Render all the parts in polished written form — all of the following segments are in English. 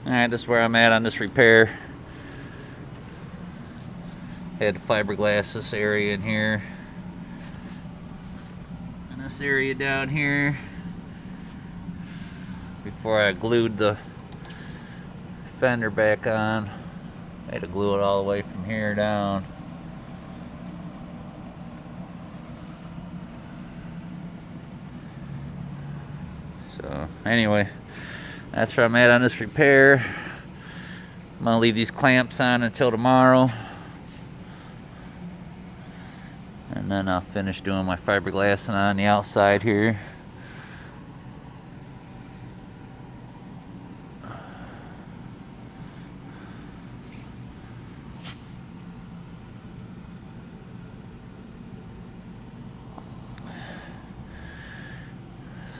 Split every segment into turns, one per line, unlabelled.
Alright, this is where I'm at on this repair. Had to fiberglass this area in here. And this area down here. Before I glued the fender back on. I had to glue it all the way from here down. So anyway, that's where I'm at on this repair. I'm gonna leave these clamps on until tomorrow, and then I'll finish doing my fiberglassing on the outside here.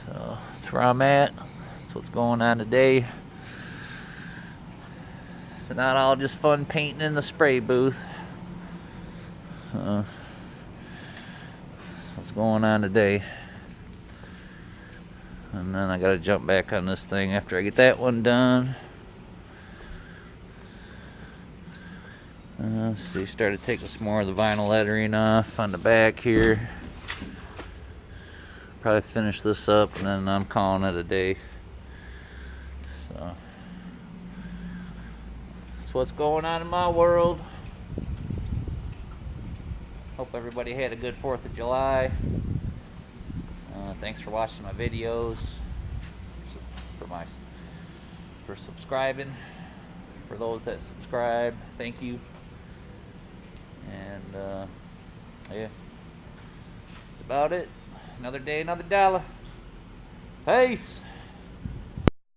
So that's where I'm at. That's what's going on today. It's not all just fun painting in the spray booth. That's what's going on today. And then I gotta jump back on this thing after I get that one done. Let's see, started taking some more of the vinyl lettering off on the back here. Probably finish this up and then I'm calling it a day. So that's what's going on in my world. Hope everybody had a good 4th of July. Thanks for watching my videos, for subscribing. For those that subscribe, thank you. And yeah, that's about it. Another day, another dollar. Peace.